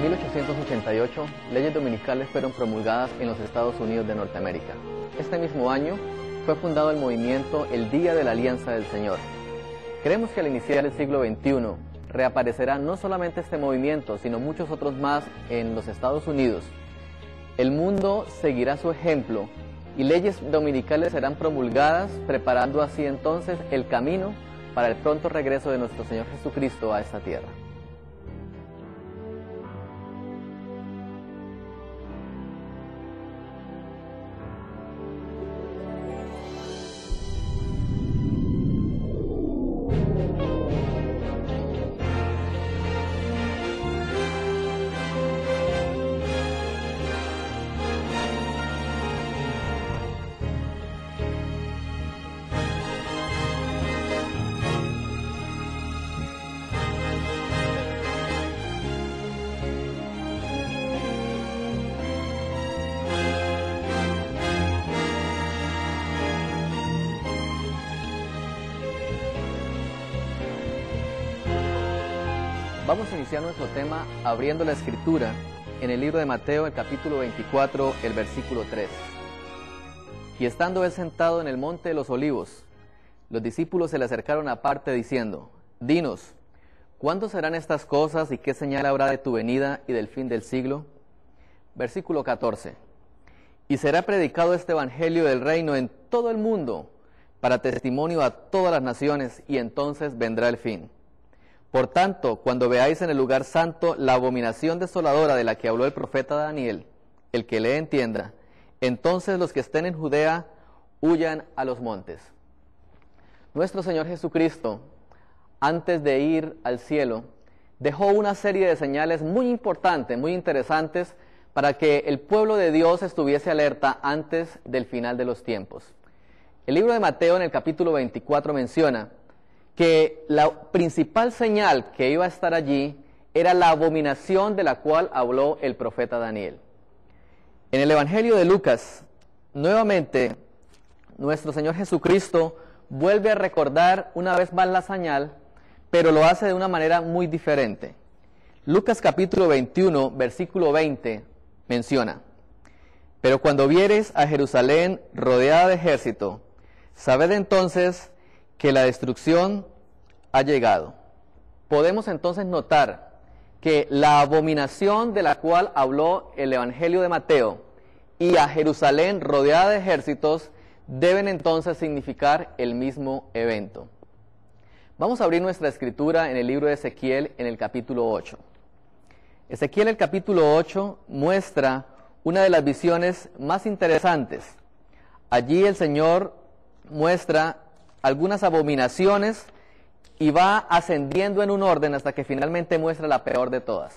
En 1888, leyes dominicales fueron promulgadas en los Estados Unidos de Norteamérica. Este mismo año fue fundado el movimiento El Día de la Alianza del Señor. Creemos que al iniciar el siglo XXI reaparecerá no solamente este movimiento, sino muchos otros más en los Estados Unidos. El mundo seguirá su ejemplo y leyes dominicales serán promulgadas, preparando así entonces el camino para el pronto regreso de nuestro Señor Jesucristo a esta tierra. Vamos a iniciar nuestro tema abriendo la Escritura en el libro de Mateo, el capítulo 24, el versículo 3. Y estando él sentado en el monte de los olivos, los discípulos se le acercaron aparte diciendo: Dinos, ¿cuándo serán estas cosas y qué señal habrá de tu venida y del fin del siglo? Versículo 14. Y será predicado este evangelio del reino en todo el mundo, para testimonio a todas las naciones, y entonces vendrá el fin. Por tanto, cuando veáis en el lugar santo la abominación desoladora de la que habló el profeta Daniel, el que le entienda, entonces los que estén en Judea huyan a los montes. Nuestro Señor Jesucristo, antes de ir al cielo, dejó una serie de señales muy importantes, muy interesantes, para que el pueblo de Dios estuviese alerta antes del final de los tiempos. El libro de Mateo en el capítulo 24 menciona que la principal señal que iba a estar allí era la abominación de la cual habló el profeta Daniel. En el Evangelio de Lucas, nuevamente, nuestro Señor Jesucristo vuelve a recordar una vez más la señal, pero lo hace de una manera muy diferente. Lucas capítulo 21, versículo 20, menciona: Pero cuando viereis a Jerusalén rodeada de ejército, sabed entonces que la destrucción ha llegado. Podemos entonces notar que la abominación de la cual habló el Evangelio de Mateo y a Jerusalén rodeada de ejércitos deben entonces significar el mismo evento. Vamos a abrir nuestra escritura en el libro de Ezequiel en el capítulo 8. Ezequiel el capítulo 8 muestra una de las visiones más interesantes. Allí el Señor muestra algunas abominaciones y va ascendiendo en un orden hasta que finalmente muestra la peor de todas.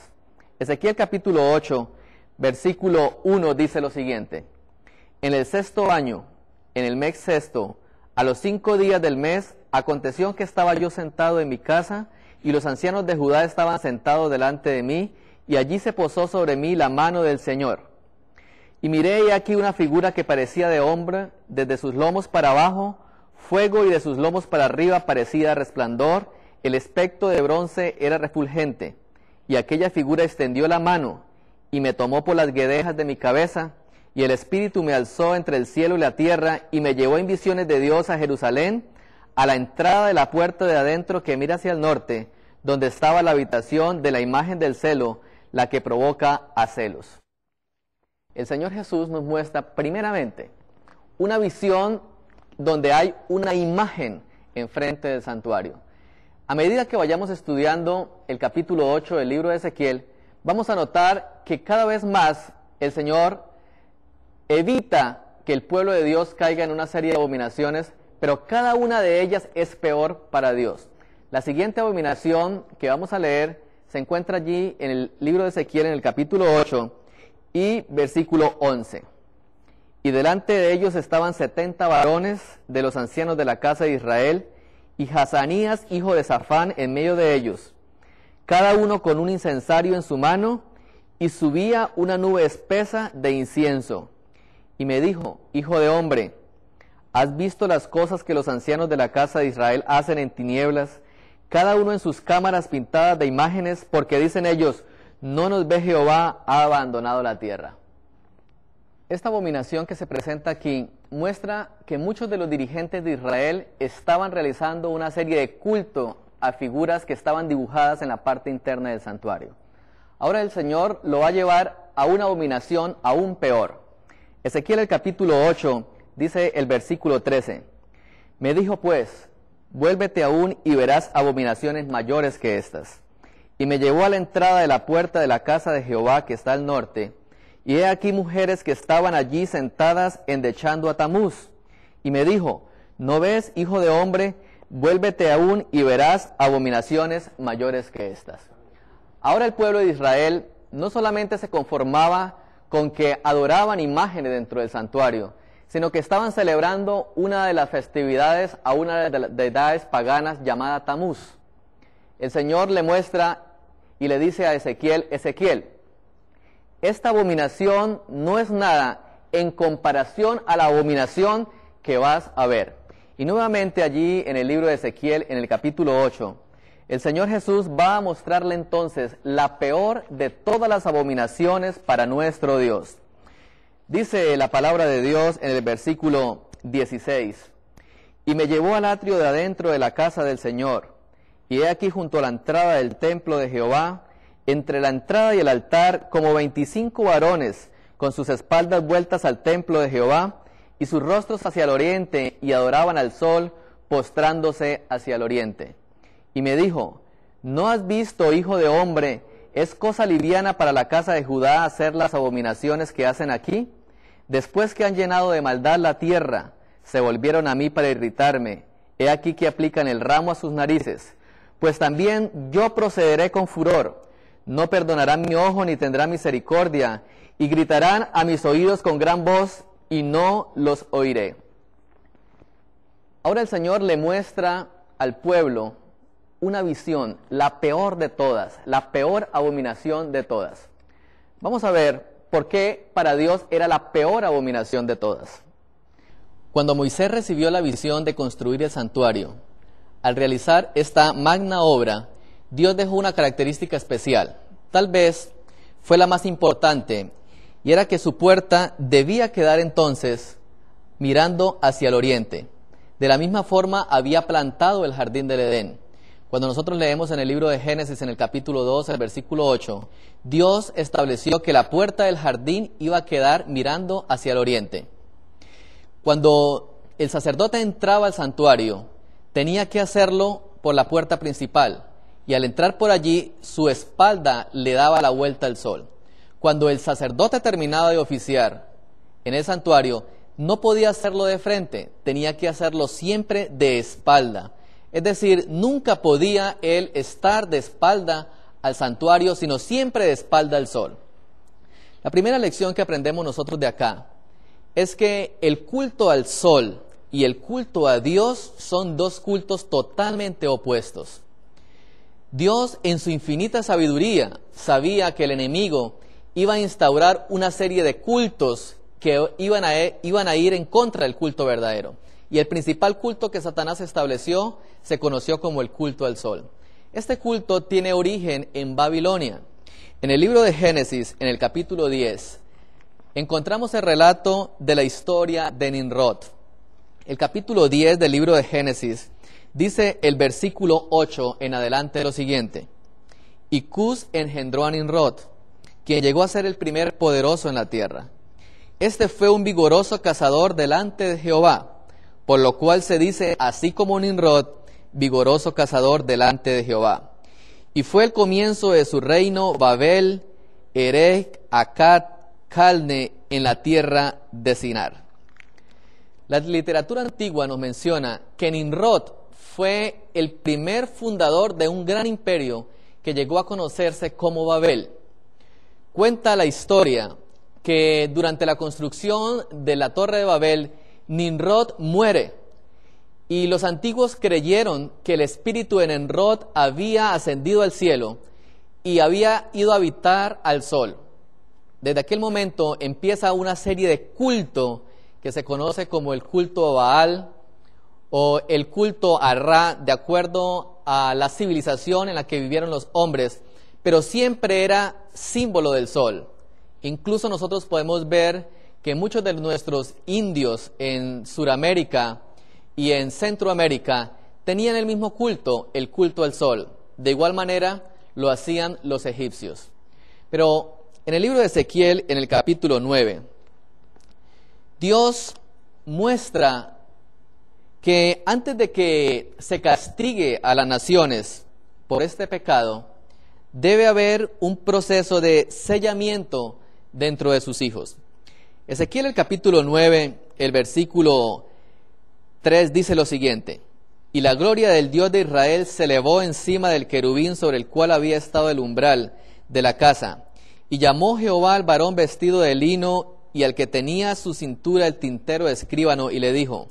Ezequiel capítulo 8, versículo 1 dice lo siguiente: En el 6º año, en el mes 6º, a los 5 días del mes, aconteció que estaba yo sentado en mi casa, y los ancianos de Judá estaban sentados delante de mí, y allí se posó sobre mí la mano del Señor. Y miré aquí una figura que parecía de hombre, desde sus lomos para abajo, fuego, y de sus lomos para arriba parecía resplandor, el aspecto de bronce era refulgente, y aquella figura extendió la mano, y me tomó por las guedejas de mi cabeza, y el Espíritu me alzó entre el cielo y la tierra, y me llevó en visiones de Dios a Jerusalén, a la entrada de la puerta de adentro que mira hacia el norte, donde estaba la habitación de la imagen del celo, la que provoca a celos. El Señor Jesús nos muestra primeramente una visión donde hay una imagen enfrente del santuario. A medida que vayamos estudiando el capítulo 8 del libro de Ezequiel, vamos a notar que cada vez más el Señor evita que el pueblo de Dios caiga en una serie de abominaciones, pero cada una de ellas es peor para Dios. La siguiente abominación que vamos a leer se encuentra allí en el libro de Ezequiel en el capítulo 8 y versículo 11. Y delante de ellos estaban 70 varones de los ancianos de la casa de Israel, y Hazanías, hijo de Safán, en medio de ellos, cada uno con un incensario en su mano, y subía una nube espesa de incienso. Y me dijo: Hijo de hombre, ¿has visto las cosas que los ancianos de la casa de Israel hacen en tinieblas, cada uno en sus cámaras pintadas de imágenes? Porque dicen ellos: no nos ve Jehová, ha abandonado la tierra. Esta abominación que se presenta aquí muestra que muchos de los dirigentes de Israel estaban realizando una serie de culto a figuras que estaban dibujadas en la parte interna del santuario. Ahora el Señor lo va a llevar a una abominación aún peor. Ezequiel el capítulo 8 dice el versículo 13: Me dijo pues, vuélvete aún y verás abominaciones mayores que estas. Y me llevó a la entrada de la puerta de la casa de Jehová que está al norte, y he aquí mujeres que estaban allí sentadas endechando a Tamuz. Y me dijo, ¿no ves, hijo de hombre? Vuélvete aún y verás abominaciones mayores que estas. Ahora el pueblo de Israel no solamente se conformaba con que adoraban imágenes dentro del santuario, sino que estaban celebrando una de las festividades a una de las deidades paganas llamada Tamuz. El Señor le muestra y le dice a Ezequiel, Ezequiel, esta abominación no es nada en comparación a la abominación que vas a ver. Y nuevamente allí en el libro de Ezequiel, en el capítulo 8, el Señor Jesús va a mostrarle entonces la peor de todas las abominaciones para nuestro Dios. Dice la palabra de Dios en el versículo 16, y me llevó al atrio de adentro de la casa del Señor, y he aquí junto a la entrada del templo de Jehová, entre la entrada y el altar, como 25 varones, con sus espaldas vueltas al templo de Jehová, y sus rostros hacia el oriente, y adoraban al sol, postrándose hacia el oriente. Y me dijo, ¿no has visto, hijo de hombre, es cosa liviana para la casa de Judá hacer las abominaciones que hacen aquí? Después que han llenado de maldad la tierra, se volvieron a mí para irritarme. He aquí que aplican el ramo a sus narices. Pues también yo procederé con furor. No perdonarán mi ojo ni tendrá misericordia, y gritarán a mis oídos con gran voz, y no los oiré. Ahora el Señor le muestra al pueblo una visión, la peor de todas, la peor abominación de todas. Vamos a ver por qué para Dios era la peor abominación de todas. Cuando Moisés recibió la visión de construir el santuario, al realizar esta magna obra, Dios dejó una característica especial. Tal vez fue la más importante, y era que su puerta debía quedar entonces mirando hacia el oriente. De la misma forma había plantado el jardín del Edén. Cuando nosotros leemos en el libro de Génesis, en el capítulo 2, el versículo 8, Dios estableció que la puerta del jardín iba a quedar mirando hacia el oriente. Cuando el sacerdote entraba al santuario, tenía que hacerlo por la puerta principal, y al entrar por allí, su espalda le daba la vuelta al sol. Cuando el sacerdote terminaba de oficiar en el santuario, no podía hacerlo de frente, tenía que hacerlo siempre de espalda. Es decir, nunca podía él estar de espalda al santuario, sino siempre de espalda al sol. La primera lección que aprendemos nosotros de acá es que el culto al sol y el culto a Dios son dos cultos totalmente opuestos. Dios, en su infinita sabiduría, sabía que el enemigo iba a instaurar una serie de cultos que iban a ir en contra del culto verdadero. Y el principal culto que Satanás estableció se conoció como el culto al sol. Este culto tiene origen en Babilonia. En el libro de Génesis, en el capítulo 10, encontramos el relato de la historia de Nimrod. El capítulo 10 del libro de Génesis dice el versículo 8 en adelante lo siguiente: Y Cus engendró a Nimrod, quien llegó a ser el primer poderoso en la tierra. Este fue un vigoroso cazador delante de Jehová, por lo cual se dice, así como Nimrod, vigoroso cazador delante de Jehová. Y fue el comienzo de su reino Babel, Erech, Akkad, Calne, en la tierra de Sinar. La literatura antigua nos menciona que Nimrod fue el primer fundador de un gran imperio que llegó a conocerse como Babel. Cuenta la historia que durante la construcción de la Torre de Babel, Nimrod muere, y los antiguos creyeron que el espíritu de Nimrod había ascendido al cielo y había ido a habitar al sol. Desde aquel momento empieza una serie de culto que se conoce como el culto a Baal o el culto a Ra, de acuerdo a la civilización en la que vivieron los hombres, pero siempre era símbolo del sol. Incluso nosotros podemos ver que muchos de nuestros indios en Sudamérica y en Centroamérica tenían el mismo culto, el culto al sol. De igual manera lo hacían los egipcios. Pero en el libro de Ezequiel, en el capítulo 9, Dios muestra que antes de que se castigue a las naciones por este pecado, debe haber un proceso de sellamiento dentro de sus hijos. Ezequiel, el capítulo 9, el versículo 3 dice lo siguiente: y la gloria del Dios de Israel se elevó encima del querubín sobre el cual había estado el umbral de la casa. Y llamó Jehová al varón vestido de lino y al que tenía a su cintura el tintero escribano, y le dijo: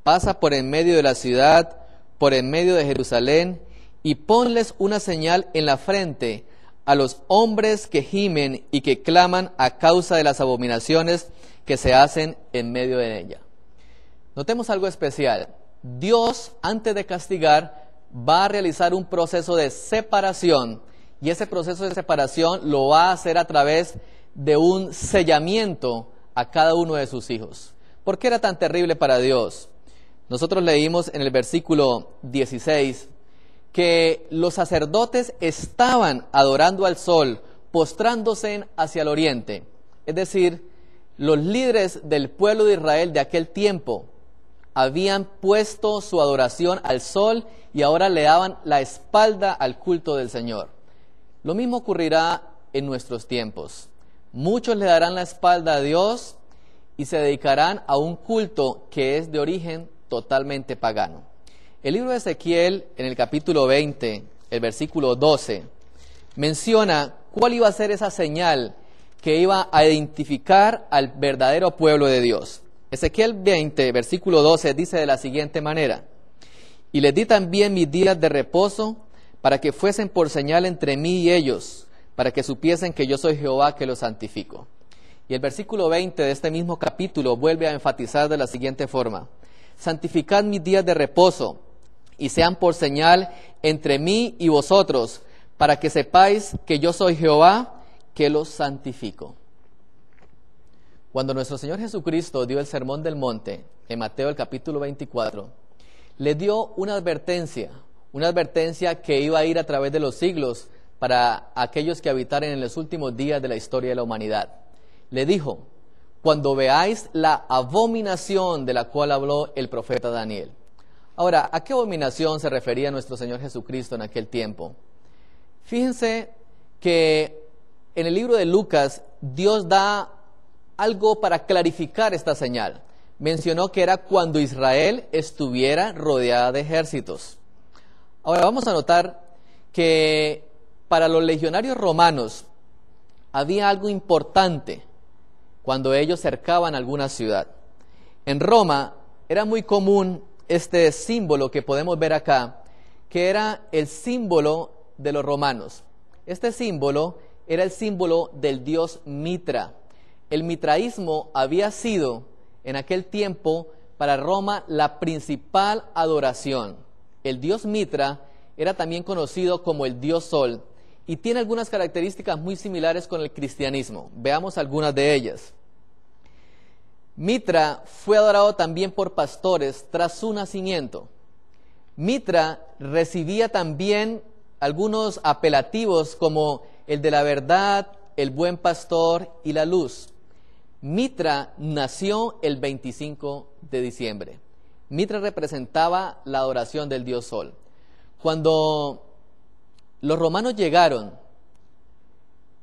pasa por en medio de la ciudad, por en medio de Jerusalén, y ponles una señal en la frente a los hombres que gimen y que claman a causa de las abominaciones que se hacen en medio de ella. Notemos algo especial. Dios, antes de castigar, va a realizar un proceso de separación, y ese proceso de separación lo va a hacer a través de un sellamiento a cada uno de sus hijos. ¿Por qué era tan terrible para Dios? Nosotros leímos en el versículo 16 que los sacerdotes estaban adorando al sol, postrándose hacia el oriente. Es decir, los líderes del pueblo de Israel de aquel tiempo habían puesto su adoración al sol y ahora le daban la espalda al culto del Señor. Lo mismo ocurrirá en nuestros tiempos. Muchos le darán la espalda a Dios y se dedicarán a un culto que es de origen totalmente pagano. El libro de Ezequiel, en el capítulo 20, el versículo 12, menciona cuál iba a ser esa señal que iba a identificar al verdadero pueblo de Dios. Ezequiel 20, versículo 12, dice de la siguiente manera: y les di también mis días de reposo para que fuesen por señal entre mí y ellos, para que supiesen que yo soy Jehová que los santifico. Y el versículo 20 de este mismo capítulo vuelve a enfatizar de la siguiente forma: santificad mis días de reposo, y sean por señal entre mí y vosotros, para que sepáis que yo soy Jehová que los santifico. Cuando nuestro Señor Jesucristo dio el Sermón del Monte, en Mateo el capítulo 24, le dio una advertencia que iba a ir a través de los siglos para aquellos que habitaran en los últimos días de la historia de la humanidad. Le dijo: cuando veáis la abominación de la cual habló el profeta Daniel. Ahora, ¿a qué abominación se refería nuestro Señor Jesucristo en aquel tiempo? Fíjense que en el libro de Lucas, Dios da algo para clarificar esta señal. Mencionó que era cuando Israel estuviera rodeada de ejércitos. Ahora vamos a notar que para los legionarios romanos había algo importante cuando ellos cercaban alguna ciudad. En Roma era muy común este símbolo que podemos ver acá, que era el símbolo de los romanos. Este símbolo era el símbolo del dios Mitra. El mitraísmo había sido en aquel tiempo para Roma la principal adoración. El dios Mitra era también conocido como el dios Sol y tiene algunas características muy similares con el cristianismo. Veamos algunas de ellas. Mitra fue adorado también por pastores tras su nacimiento. Mitra recibía también algunos apelativos como el de la verdad, el buen pastor y la luz. Mitra nació el 25 de diciembre. Mitra representaba la adoración del dios Sol. Cuando los romanos llegaron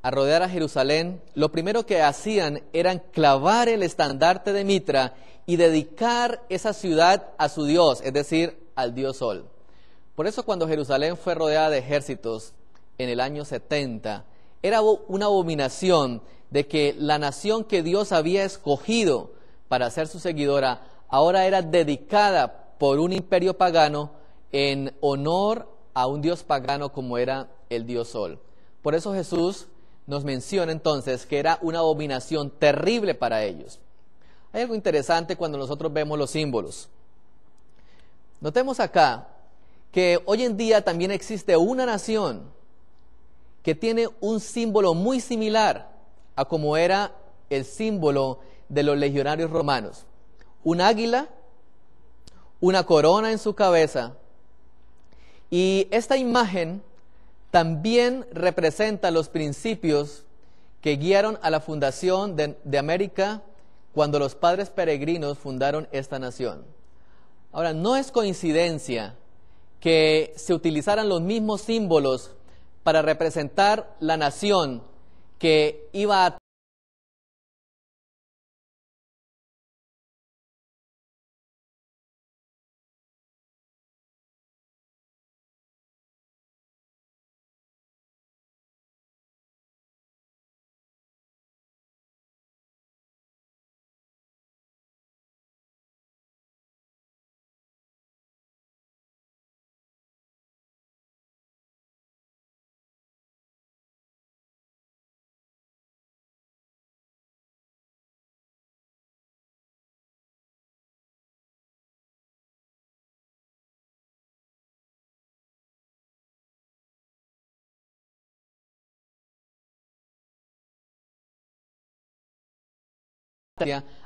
a rodear a Jerusalén, lo primero que hacían era clavar el estandarte de Mitra y dedicar esa ciudad a su dios, es decir, al dios Sol. Por eso cuando Jerusalén fue rodeada de ejércitos en el año 70, era una abominación de que la nación que Dios había escogido para ser su seguidora, ahora era dedicada por un imperio pagano en honor a un dios pagano como era el dios Sol. Por eso Jesús nos menciona entonces que era una abominación terrible para ellos. Hay algo interesante cuando nosotros vemos los símbolos. Notemos acá que hoy en día también existe una nación que tiene un símbolo muy similar a como era el símbolo de los legionarios romanos. Un águila, una corona en su cabeza, y esta imagen también representa los principios que guiaron a la fundación de América cuando los padres peregrinos fundaron esta nación. Ahora, no es coincidencia que se utilizaran los mismos símbolos para representar la nación que iba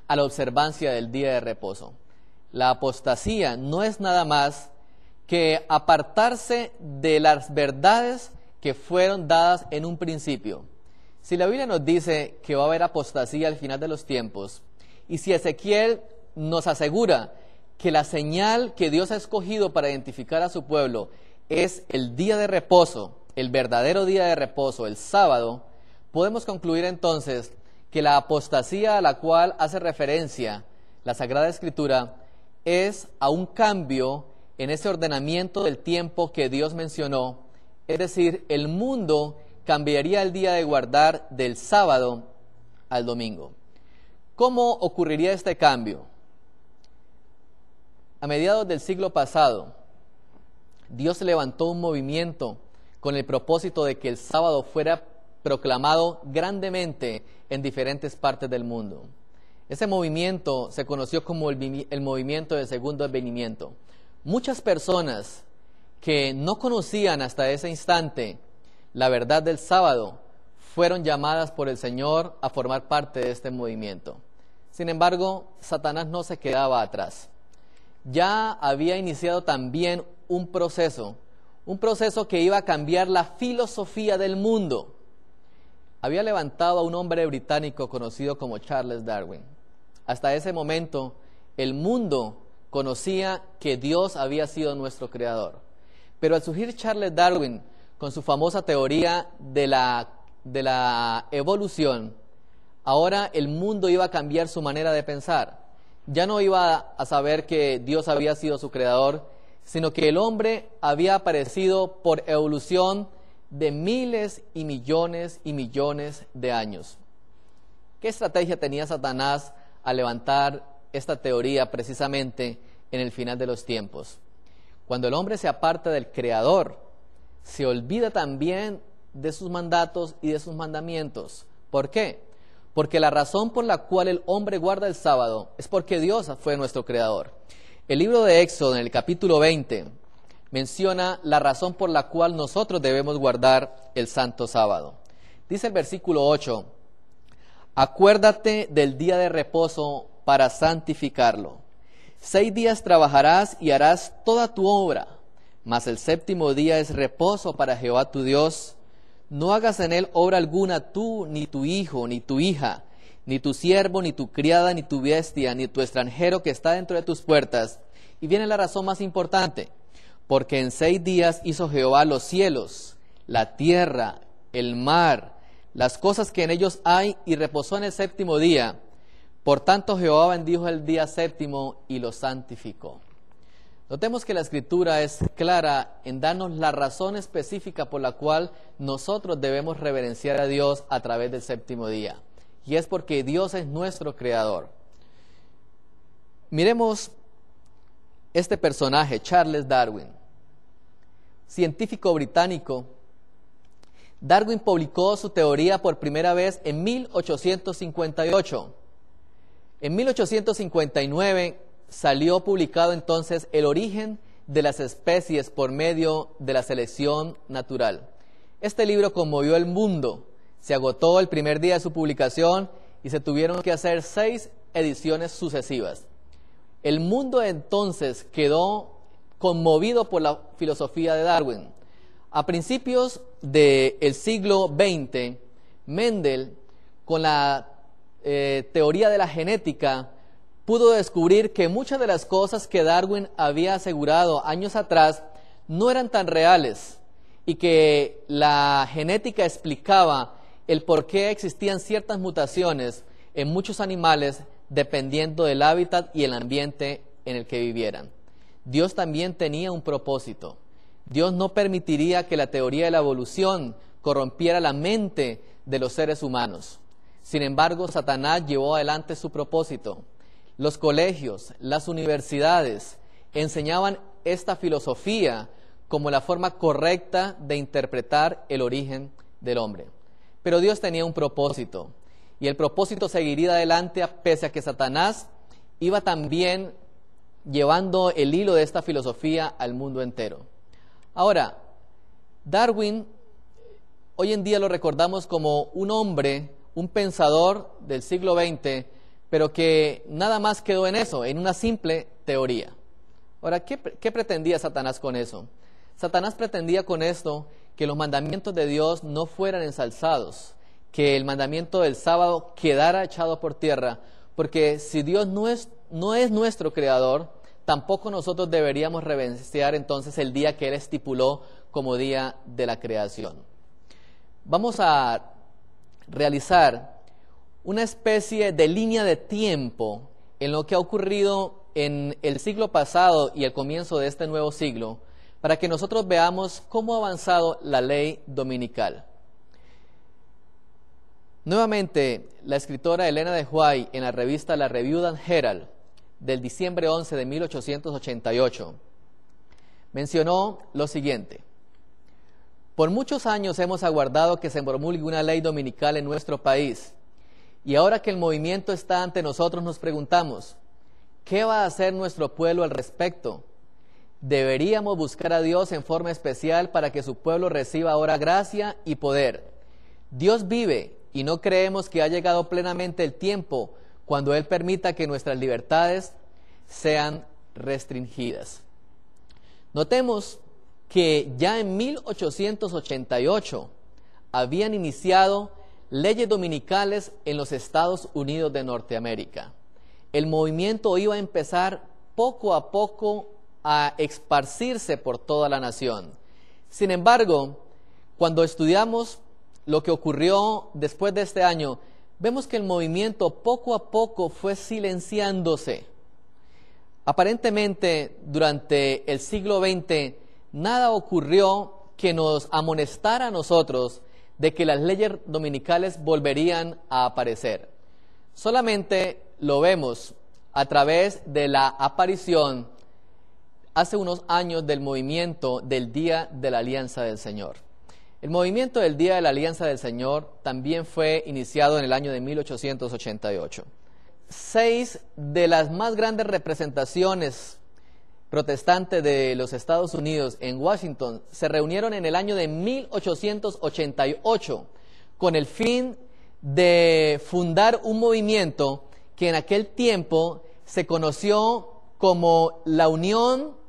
a la observancia del día de reposo. La apostasía no es nada más que apartarse de las verdades que fueron dadas en un principio. Si la Biblia nos dice que va a haber apostasía al final de los tiempos, y si Ezequiel nos asegura que la señal que Dios ha escogido para identificar a su pueblo es el día de reposo, el verdadero día de reposo, el sábado, podemos concluir entonces que la apostasía a la cual hace referencia la Sagrada Escritura es a un cambio en ese ordenamiento del tiempo que Dios mencionó, es decir, el mundo cambiaría el día de guardar del sábado al domingo. ¿Cómo ocurriría este cambio? A mediados del siglo pasado, Dios levantó un movimiento con el propósito de que el sábado fuera proclamado grandemente en diferentes partes del mundo. Ese movimiento se conoció como el movimiento del segundo advenimiento. Muchas personas que no conocían hasta ese instante la verdad del sábado fueron llamadas por el Señor a formar parte de este movimiento. Sin embargo, Satanás no se quedaba atrás. Ya había iniciado también un proceso que iba a cambiar la filosofía del mundo. Había levantado a un hombre británico conocido como Charles Darwin. Hasta ese momento, el mundo conocía que Dios había sido nuestro creador. Pero al surgir Charles Darwin con su famosa teoría de la evolución, ahora el mundo iba a cambiar su manera de pensar. Ya no iba a saber que Dios había sido su creador, sino que el hombre había aparecido por evolución de miles y millones de años. ¿Qué estrategia tenía Satanás al levantar esta teoría precisamente en el final de los tiempos? Cuando el hombre se aparta del Creador, se olvida también de sus mandatos y de sus mandamientos. ¿Por qué? Porque la razón por la cual el hombre guarda el sábado es porque Dios fue nuestro Creador. El libro de Éxodo, en el capítulo 20, menciona la razón por la cual nosotros debemos guardar el santo sábado. Dice el versículo 8, acuérdate del día de reposo para santificarlo. 6 días trabajarás y harás toda tu obra, mas el séptimo día es reposo para Jehová tu Dios. No hagas en él obra alguna tú, ni tu hijo, ni tu hija, ni tu siervo, ni tu criada, ni tu bestia, ni tu extranjero que está dentro de tus puertas. Y viene la razón más importante. Porque en 6 días hizo Jehová los cielos, la tierra, el mar, las cosas que en ellos hay, y reposó en el séptimo día. Por tanto Jehová bendijo el día séptimo y lo santificó. Notemos que la Escritura es clara en darnos la razón específica por la cual nosotros debemos reverenciar a Dios a través del séptimo día. Y es porque Dios es nuestro Creador. Miremos este personaje, Charles Darwin, científico británico. Darwin publicó su teoría por primera vez en 1858. En 1859 salió publicado entonces El origen de las especies por medio de la selección natural. Este libro conmovió el mundo. Se agotó el primer día de su publicación y se tuvieron que hacer 6 ediciones sucesivas. El mundo entonces quedó conmovido por la filosofía de Darwin. A principios del siglo XX, Mendel, con la teoría de la genética, pudo descubrir que muchas de las cosas que Darwin había asegurado años atrás no eran tan reales y que la genética explicaba el por qué existían ciertas mutaciones en muchos animales dependiendo del hábitat y el ambiente en el que vivieran. Dios también tenía un propósito. Dios no permitiría que la teoría de la evolución corrompiera la mente de los seres humanos. Sin embargo, Satanás llevó adelante su propósito. Los colegios, las universidades enseñaban esta filosofía como la forma correcta de interpretar el origen del hombre. Pero Dios tenía un propósito, y el propósito seguiría adelante pese a que Satanás iba también llevando el hilo de esta filosofía al mundo entero. Ahora, Darwin, hoy en día lo recordamos como un hombre, un pensador del siglo XX, pero que nada más quedó en eso, en una simple teoría. Ahora, ¿qué pretendía Satanás con eso? Satanás pretendía con esto que los mandamientos de Dios no fueran ensalzados, que el mandamiento del sábado quedara echado por tierra, porque si Dios no es nuestro creador, tampoco nosotros deberíamos reverenciar entonces el día que Él estipuló como día de la creación. Vamos a realizar una especie de línea de tiempo en lo que ha ocurrido en el siglo pasado y el comienzo de este nuevo siglo, para que nosotros veamos cómo ha avanzado la ley dominical. Nuevamente, la escritora Elena de White, en la revista La Review and Herald, del diciembre 11 de 1888, mencionó lo siguiente: por muchos años hemos aguardado que se promulgue una ley dominical en nuestro país, y ahora que el movimiento está ante nosotros nos preguntamos, ¿qué va a hacer nuestro pueblo al respecto? Deberíamos buscar a Dios en forma especial para que su pueblo reciba ahora gracia y poder. Dios vive y no creemos que ha llegado plenamente el tiempo cuando Él permita que nuestras libertades sean restringidas. Notemos que ya en 1888 habían iniciado leyes dominicales en los Estados Unidos de Norteamérica. El movimiento iba a empezar poco a poco a esparcirse por toda la nación. Sin embargo, cuando estudiamos lo que ocurrió después de este año, vemos que el movimiento poco a poco fue silenciándose. Aparentemente, durante el siglo XX, nada ocurrió que nos amonestara a nosotros de que las leyes dominicales volverían a aparecer. Solamente lo vemos a través de la aparición hace unos años del movimiento del Día de la Alianza del Señor. El movimiento del Día de la Alianza del Señor también fue iniciado en el año de 1888. 6 de las más grandes representaciones protestantes de los Estados Unidos en Washington se reunieron en el año de 1888 con el fin de fundar un movimiento que en aquel tiempo se conoció como la Unión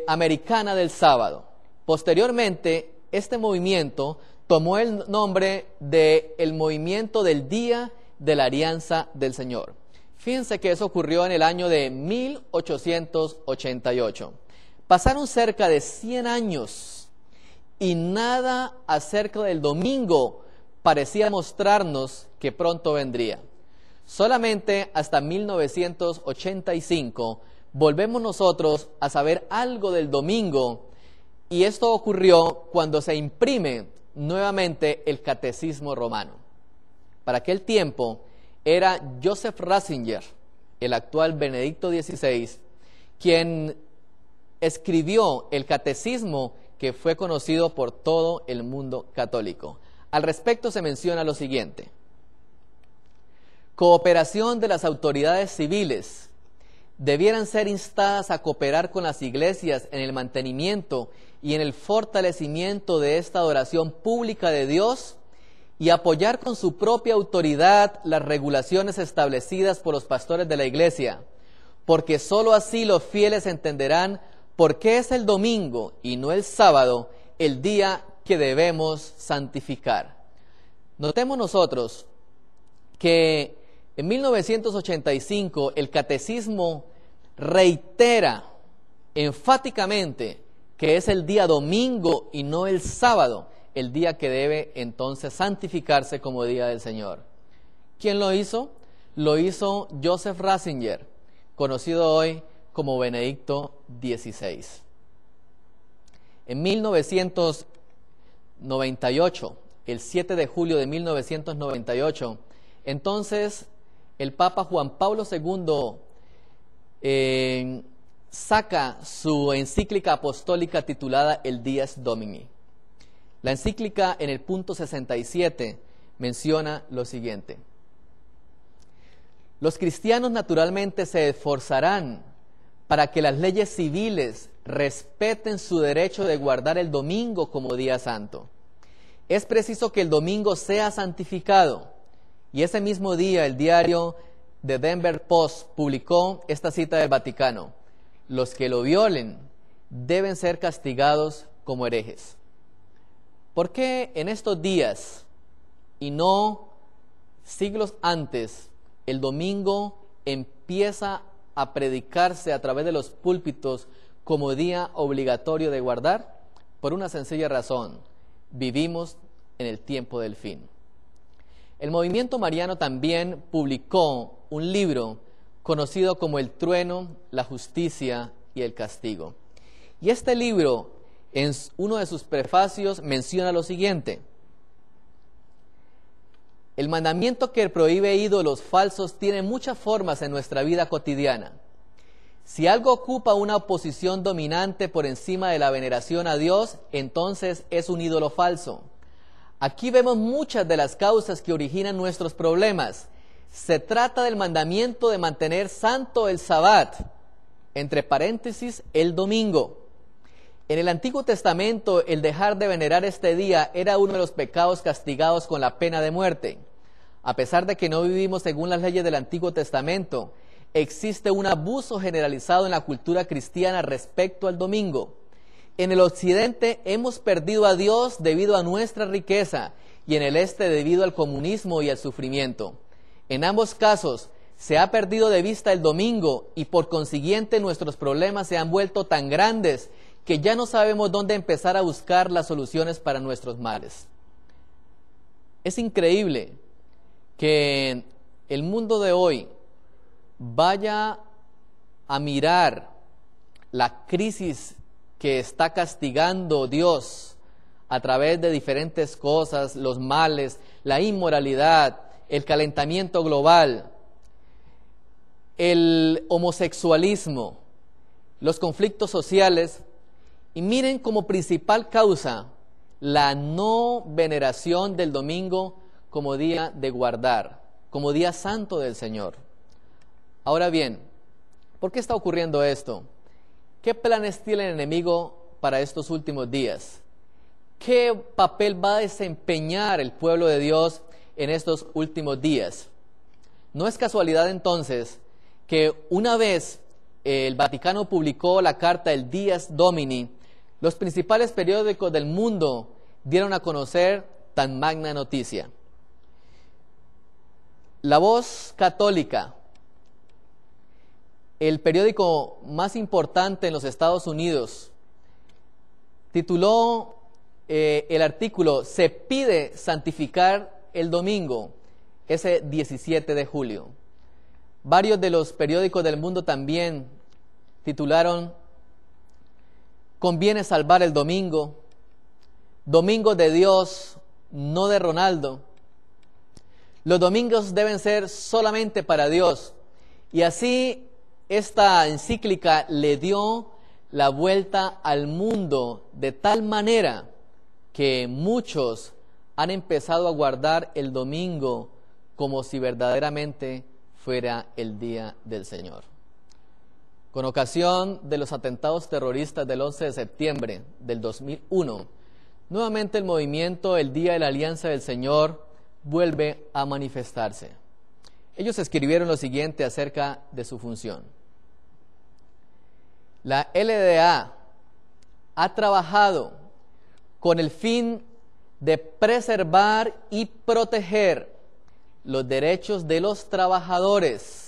Americana del Sábado. Posteriormente, este movimiento tomó el nombre del movimiento del Día de la Alianza del Señor. Fíjense que eso ocurrió en el año de 1888. Pasaron cerca de 100 años y nada acerca del domingo parecía mostrarnos que pronto vendría. Solamente hasta 1985 volvemos nosotros a saber algo del domingo, y esto ocurrió cuando se imprime nuevamente el Catecismo Romano. Para aquel tiempo era Joseph Ratzinger, el actual Benedicto XVI, quien escribió el Catecismo que fue conocido por todo el mundo católico. Al respecto se menciona lo siguiente: cooperación de las autoridades civiles, debieran ser instadas a cooperar con las iglesias en el mantenimiento y en el fortalecimiento de esta adoración pública de Dios y apoyar con su propia autoridad las regulaciones establecidas por los pastores de la iglesia, porque sólo así los fieles entenderán por qué es el domingo y no el sábado el día que debemos santificar. Notemos nosotros que en 1985 el catecismo reitera enfáticamente que es el día domingo y no el sábado el día que debe entonces santificarse como día del Señor. ¿Quién lo hizo? Lo hizo Joseph Ratzinger, conocido hoy como Benedicto XVI. En 1998, el 7 de julio de 1998, entonces el Papa Juan Pablo II saca su encíclica apostólica titulada El Dies Domini. La encíclica en el punto 67 menciona lo siguiente: los cristianos naturalmente se esforzarán para que las leyes civiles respeten su derecho de guardar el domingo como día santo. Es preciso que el domingo sea santificado, y ese mismo día el diario The Denver Post publicó esta cita del Vaticano: los que lo violen deben ser castigados como herejes. ¿Por qué en estos días y no siglos antes el domingo empieza a predicarse a través de los púlpitos como día obligatorio de guardar? Por una sencilla razón: vivimos en el tiempo del fin. El movimiento mariano también publicó un libro conocido como El trueno, la justicia y el castigo. Y este libro, en uno de sus prefacios, menciona lo siguiente: el mandamiento que prohíbe ídolos falsos tiene muchas formas en nuestra vida cotidiana. Si algo ocupa una posición dominante por encima de la veneración a Dios, entonces es un ídolo falso. Aquí vemos muchas de las causas que originan nuestros problemas. Se trata del mandamiento de mantener santo el Sabbat, entre paréntesis, el domingo. En el Antiguo Testamento, el dejar de venerar este día era uno de los pecados castigados con la pena de muerte. A pesar de que no vivimos según las leyes del Antiguo Testamento, existe un abuso generalizado en la cultura cristiana respecto al domingo. En el occidente hemos perdido a Dios debido a nuestra riqueza y en el este debido al comunismo y al sufrimiento. En ambos casos se ha perdido de vista el domingo y por consiguiente nuestros problemas se han vuelto tan grandes que ya no sabemos dónde empezar a buscar las soluciones para nuestros males. Es increíble que el mundo de hoy vaya a mirar la crisis que está castigando Dios a través de diferentes cosas, los males, la inmoralidad, el calentamiento global, el homosexualismo, los conflictos sociales, y miren como principal causa la no veneración del domingo como día de guardar, como día santo del Señor. Ahora bien, ¿por qué está ocurriendo esto? ¿Qué planes tiene el enemigo para estos últimos días? ¿Qué papel va a desempeñar el pueblo de Dios en estos últimos días? No es casualidad entonces que una vez el Vaticano publicó la carta El Dies Domini, los principales periódicos del mundo dieron a conocer tan magna noticia. La Voz Católica, el periódico más importante en los Estados Unidos, tituló el artículo "Se pide santificar el domingo", ese 17 de julio. Varios de los periódicos del mundo también titularon "Conviene salvar el domingo", "Domingo de Dios, no de Ronaldo", "Los domingos deben ser solamente para Dios". Y así esta encíclica le dio la vuelta al mundo de tal manera que muchos han empezado a guardar el domingo como si verdaderamente fuera el día del Señor. Con ocasión de los atentados terroristas del 11 de septiembre del 2001, nuevamente el movimiento El Día de la Alianza del Señor vuelve a manifestarse. Ellos escribieron lo siguiente acerca de su función. La LDA ha trabajado con el fin de preservar y proteger los derechos de los trabajadores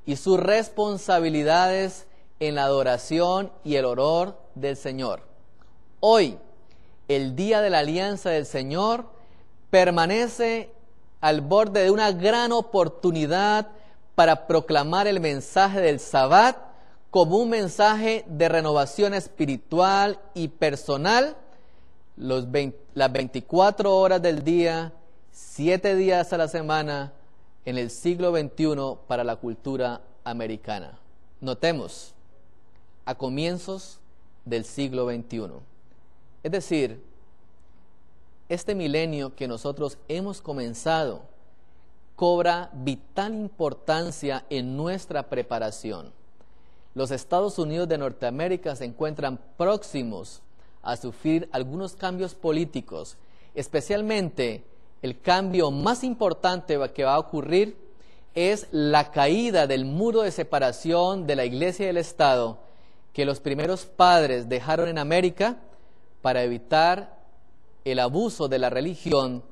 y sus responsabilidades en la adoración y el honor del Señor. Hoy, el Día de la Alianza del Señor permanece al borde de una gran oportunidad para proclamar el mensaje del Sabbat como un mensaje de renovación espiritual y personal, las 24 horas del día, 7 días a la semana, en el siglo XXI para la cultura americana. Notemos, a comienzos del siglo XXI. Es decir, este milenio que nosotros hemos comenzado cobra vital importancia en nuestra preparación. Los Estados Unidos de Norteamérica se encuentran próximos a sufrir algunos cambios políticos, especialmente el cambio más importante que va a ocurrir es la caída del muro de separación de la Iglesia y el Estado que los primeros padres dejaron en América para evitar el abuso de la religión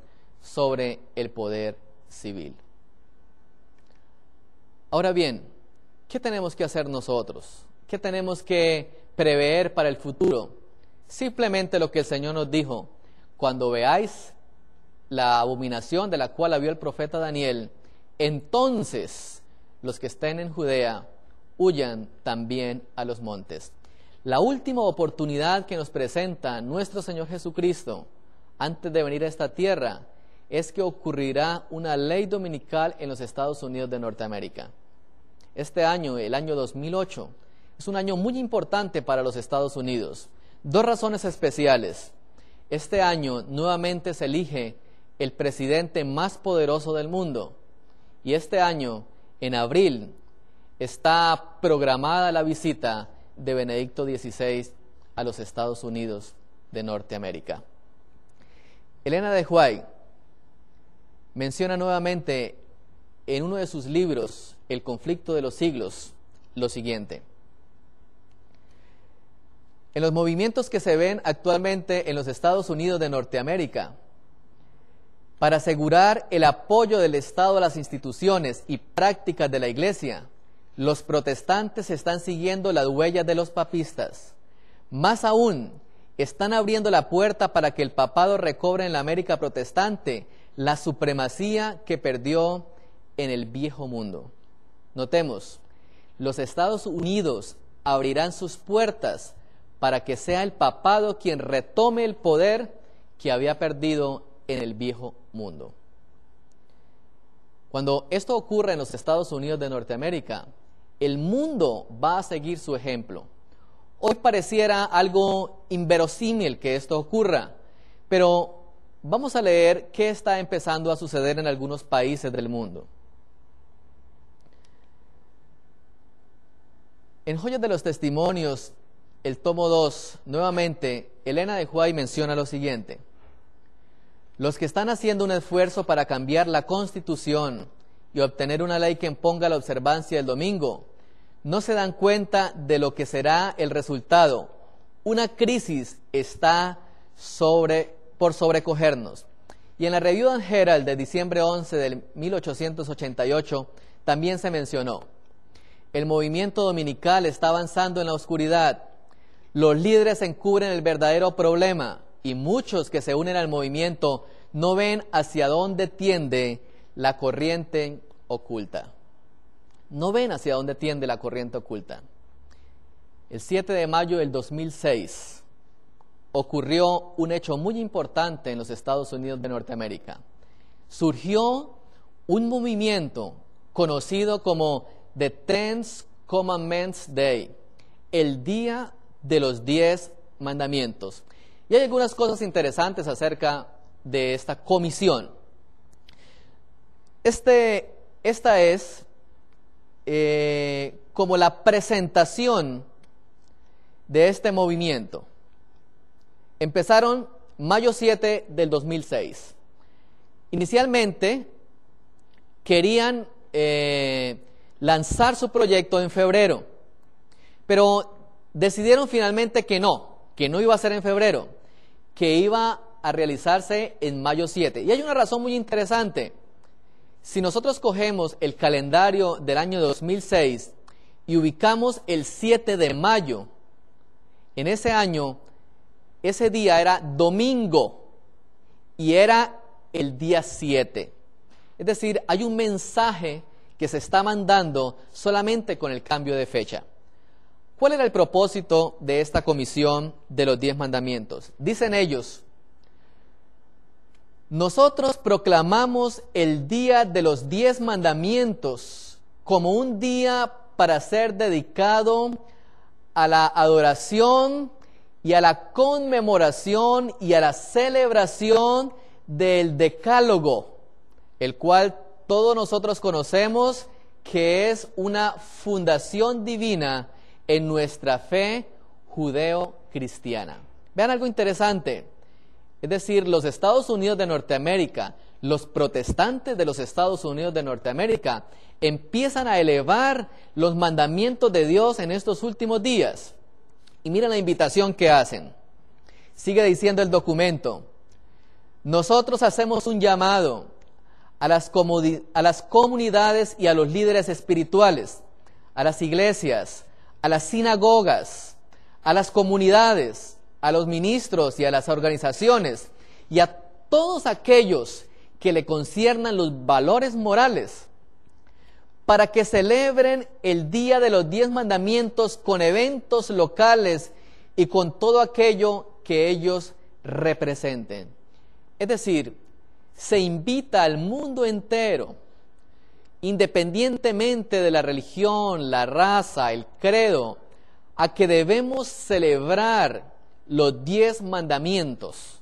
sobre el poder civil. Ahora bien, ¿qué tenemos que hacer nosotros? ¿Qué tenemos que prever para el futuro? Simplemente lo que el Señor nos dijo: cuando veáis la abominación de la cual habló el profeta Daniel, entonces los que estén en Judea huyan también a los montes. La última oportunidad que nos presenta nuestro Señor Jesucristo antes de venir a esta tierra es que ocurrirá una ley dominical en los Estados Unidos de Norteamérica. Este año, el año 2008, es un año muy importante para los Estados Unidos. Dos razones especiales. Este año nuevamente se elige el presidente más poderoso del mundo. Y este año, en abril, está programada la visita de Benedicto XVI a los Estados Unidos de Norteamérica. Elena de White menciona nuevamente en uno de sus libros, El conflicto de los siglos, lo siguiente: en los movimientos que se ven actualmente en los Estados Unidos de Norteamérica, para asegurar el apoyo del Estado a las instituciones y prácticas de la Iglesia, los protestantes están siguiendo las huellas de los papistas. Más aún, están abriendo la puerta para que el papado recobre en la América protestante la supremacía que perdió en el viejo mundo. Notemos, los Estados Unidos abrirán sus puertas para que sea el papado quien retome el poder que había perdido en el viejo mundo. Cuando esto ocurre en los Estados Unidos de Norteamérica, el mundo va a seguir su ejemplo. Hoy pareciera algo inverosímil que esto ocurra, pero vamos a leer qué está empezando a suceder en algunos países del mundo. En Joyas de los Testimonios, el tomo 2, nuevamente, Elena de White menciona lo siguiente: los que están haciendo un esfuerzo para cambiar la Constitución y obtener una ley que imponga la observancia del domingo, no se dan cuenta de lo que será el resultado. Una crisis está por sobrecogernos. Y en la Review and Herald de diciembre 11 de 1888 también se mencionó: el movimiento dominical está avanzando en la oscuridad. Los líderes encubren el verdadero problema y muchos que se unen al movimiento no ven hacia dónde tiende la corriente oculta. No ven hacia dónde tiende la corriente oculta. El 7 de mayo del 2006 ocurrió un hecho muy importante en los Estados Unidos de Norteamérica. Surgió un movimiento conocido como The Ten Commandments Day, el Día de los 10 Mandamientos. Y hay algunas cosas interesantes acerca de esta comisión. Esta es como la presentación de este movimiento. Empezaron mayo 7 del 2006. Inicialmente querían lanzar su proyecto en febrero, pero decidieron finalmente que no iba a ser en febrero, que iba a realizarse en mayo 7. Y hay una razón muy interesante. Si nosotros cogemos el calendario del año 2006 y ubicamos el 7 de mayo, en ese año, ese día era domingo y era el día 7. Es decir, hay un mensaje que se está mandando solamente con el cambio de fecha. ¿Cuál era el propósito de esta comisión de los 10 mandamientos? Dicen ellos: nosotros proclamamos el día de los 10 mandamientos como un día para ser dedicado a la adoración y a la conmemoración y a la celebración del Decálogo, el cual todos nosotros conocemos que es una fundación divina en nuestra fe judeo-cristiana. Vean algo interesante. Es decir, los Estados Unidos de Norteamérica, los protestantes de los Estados Unidos de Norteamérica, empiezan a elevar los mandamientos de Dios en estos últimos días. Y miren la invitación que hacen. Sigue diciendo el documento: nosotros hacemos un llamado a las comunidades y a los líderes espirituales, a las iglesias, a las sinagogas, a las comunidades, a los ministros y a las organizaciones y a todos aquellos que le conciernan los valores morales, para que celebren el día de los 10 mandamientos con eventos locales y con todo aquello que ellos representen. Es decir, se invita al mundo entero, independientemente de la religión, la raza, el credo, a que debemos celebrar los 10 mandamientos.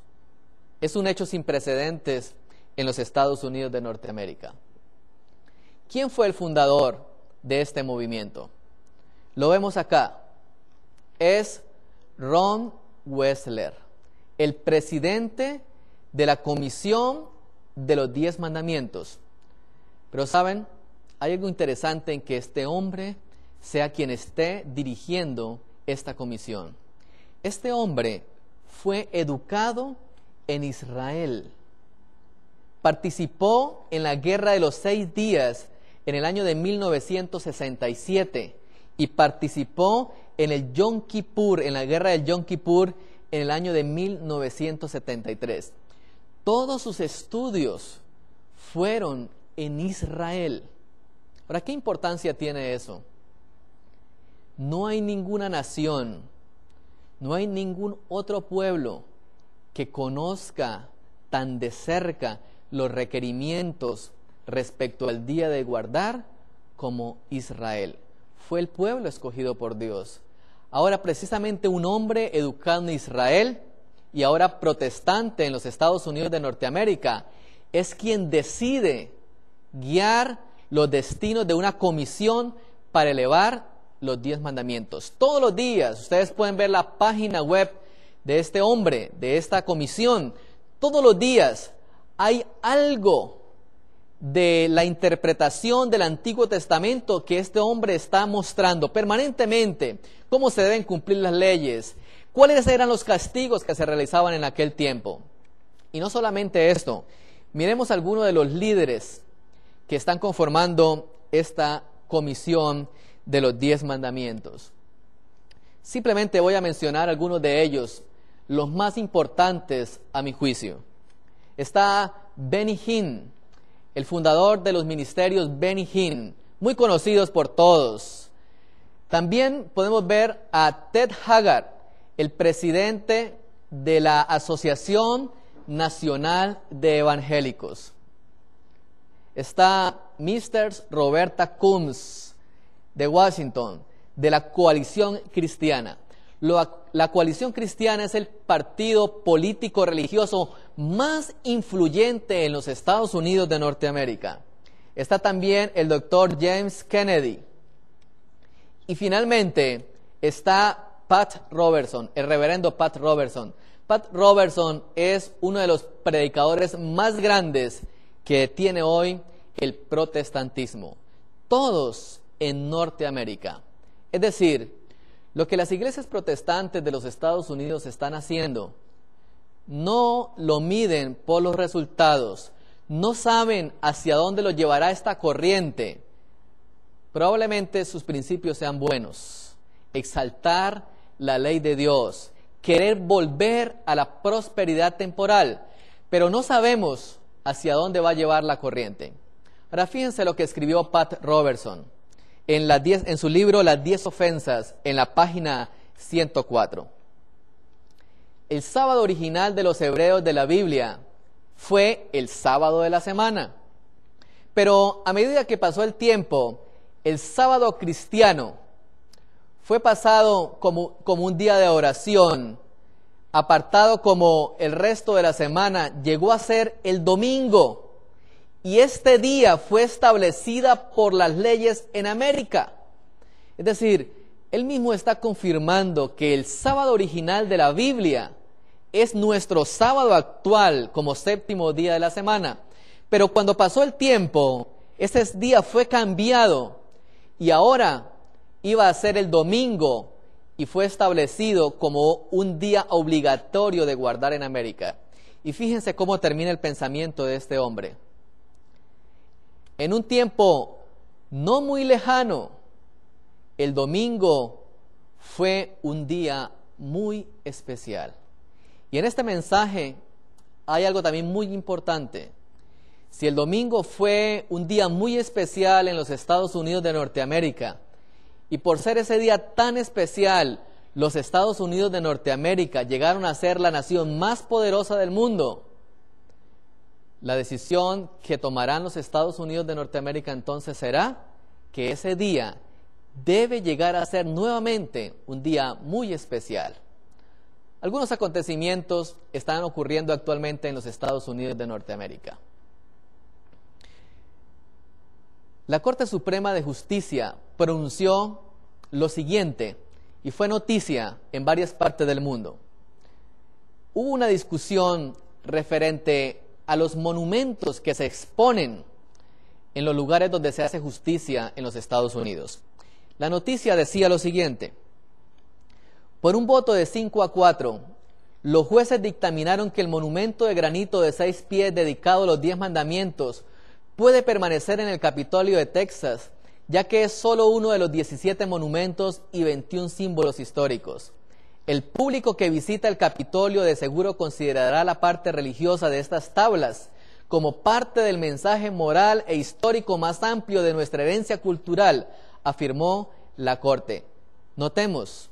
Es un hecho sin precedentes en los Estados Unidos de Norteamérica. ¿Quién fue el fundador de este movimiento? Lo vemos acá. Es Ron Wessler, el presidente de la Comisión de los 10 Mandamientos. Pero ¿saben? Hay algo interesante en que este hombre sea quien esté dirigiendo esta comisión. Este hombre fue educado en Israel. Participó en la Guerra de los 6 días en el año de 1967 y participó en el Yom Kippur, en la Guerra del Yom Kippur en el año de 1973. Todos sus estudios fueron en Israel. Ahora, ¿qué importancia tiene eso? No hay ninguna nación, no hay ningún otro pueblo que conozca tan de cerca los requerimientos respecto al día de guardar como Israel. Fue el pueblo escogido por Dios. Ahora, precisamente un hombre educado en Israel y ahora protestante en los Estados Unidos de Norteamérica es quien decide guiar los destinos de una comisión para elevar los 10 mandamientos. Todos los días ustedes pueden ver la página web de este hombre, de esta comisión. Todos los días hay algo de la interpretación del Antiguo Testamento que este hombre está mostrando permanentemente, cómo se deben cumplir las leyes, cuáles eran los castigos que se realizaban en aquel tiempo. Y no solamente esto, miremos algunos de los líderes que están conformando esta comisión de los 10 mandamientos. Simplemente voy a mencionar algunos de ellos, los más importantes a mi juicio. Está Benny Hinn, el fundador de los ministerios Benny Hinn, muy conocidos por todos. También podemos ver a Ted Haggard, el presidente de la Asociación Nacional de Evangélicos. Está Mr. Roberta Combs, de Washington, de la Coalición Cristiana. La Coalición Cristiana es el partido político religioso más influyente en los Estados Unidos de Norteamérica. Está también el doctor James Kennedy. Y finalmente está Pat Robertson, el reverendo Pat Robertson. Pat Robertson es uno de los predicadores más grandes que tiene hoy el protestantismo. Todos en Norteamérica. Es decir, lo que las iglesias protestantes de los Estados Unidos están haciendo, no lo miden por los resultados, no saben hacia dónde los llevará esta corriente. Probablemente sus principios sean buenos. Exaltar la ley de Dios, querer volver a la prosperidad temporal, pero no sabemos hacia dónde va a llevar la corriente. Ahora fíjense lo que escribió Pat Robertson en su libro Las 10 ofensas, en la página 104. El sábado original de los hebreos de la Biblia fue el sábado de la semana. Pero a medida que pasó el tiempo, el sábado cristiano fue pasado como un día de oración, apartado como el resto de la semana, llegó a ser el domingo. Y este día fue establecida por las leyes en América. Es decir, él mismo está confirmando que el sábado original de la Biblia es nuestro sábado actual como séptimo día de la semana. Pero cuando pasó el tiempo, ese día fue cambiado y ahora iba a ser el domingo y fue establecido como un día obligatorio de guardar en América. Y fíjense cómo termina el pensamiento de este hombre. En un tiempo no muy lejano, el domingo fue un día muy especial. Y en este mensaje hay algo también muy importante. Si el domingo fue un día muy especial en los Estados Unidos de Norteamérica, y por ser ese día tan especial, los Estados Unidos de Norteamérica llegaron a ser la nación más poderosa del mundo, la decisión que tomarán los Estados Unidos de Norteamérica entonces será que ese día debe llegar a ser nuevamente un día muy especial. Algunos acontecimientos están ocurriendo actualmente en los Estados Unidos de Norteamérica. La Corte Suprema de Justicia pronunció lo siguiente, y fue noticia en varias partes del mundo. Hubo una discusión referente a los monumentos que se exponen en los lugares donde se hace justicia en los Estados Unidos. La noticia decía lo siguiente: por un voto de 5-4, los jueces dictaminaron que el monumento de granito de 6 pies dedicado a los 10 mandamientos puede permanecer en el Capitolio de Texas, ya que es solo uno de los 17 monumentos y 21 símbolos históricos. El público que visita el Capitolio de seguro considerará la parte religiosa de estas tablas como parte del mensaje moral e histórico más amplio de nuestra herencia cultural, afirmó la Corte. Notemos,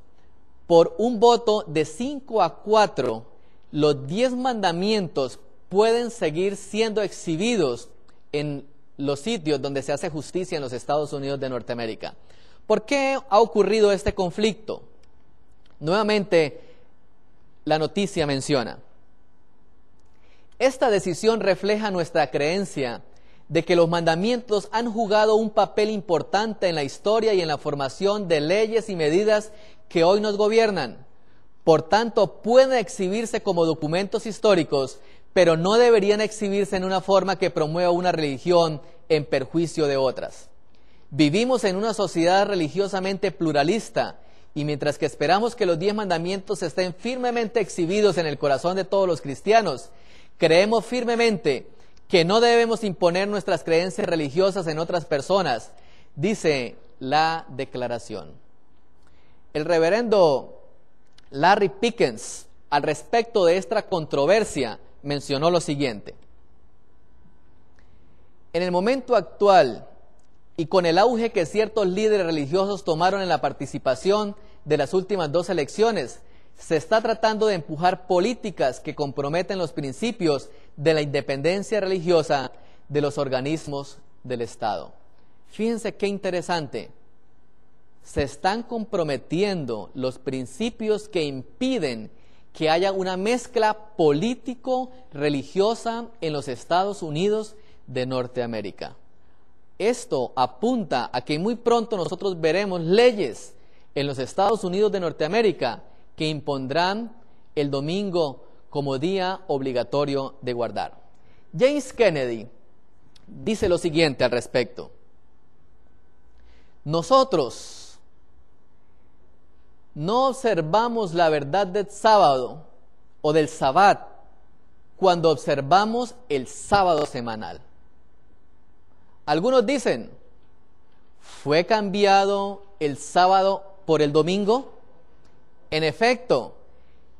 por un voto de 5-4, los 10 mandamientos pueden seguir siendo exhibidos en los sitios donde se hace justicia en los Estados Unidos de Norteamérica. ¿Por qué ha ocurrido este conflicto? Nuevamente, la noticia menciona: esta decisión refleja nuestra creencia de que los mandamientos han jugado un papel importante en la historia y en la formación de leyes y medidas que hoy nos gobiernan. Por tanto, pueden exhibirse como documentos históricos, pero no deberían exhibirse en una forma que promueva una religión en perjuicio de otras. Vivimos en una sociedad religiosamente pluralista, y mientras que esperamos que los 10 mandamientos estén firmemente exhibidos en el corazón de todos los cristianos, creemos firmemente que no debemos imponer nuestras creencias religiosas en otras personas, dice la declaración. El reverendo Larry Pickens, al respecto de esta controversia, mencionó lo siguiente: en el momento actual, y con el auge que ciertos líderes religiosos tomaron en la participación de las últimas 2 elecciones, se está tratando de empujar políticas que comprometen los principios de la independencia religiosa de los organismos del Estado. Fíjense qué interesante. Se están comprometiendo los principios que impiden que haya una mezcla político-religiosa en los Estados Unidos de Norteamérica. esto apunta a que muy pronto nosotros veremos leyes en los Estados Unidos de Norteamérica que impondrán el domingo como día obligatorio de guardar. James Kennedy dice lo siguiente al respecto: nosotros no observamos la verdad del sábado o del sabbat cuando observamos el sábado semanal. Algunos dicen, ¿fue cambiado el sábado por el domingo? En efecto,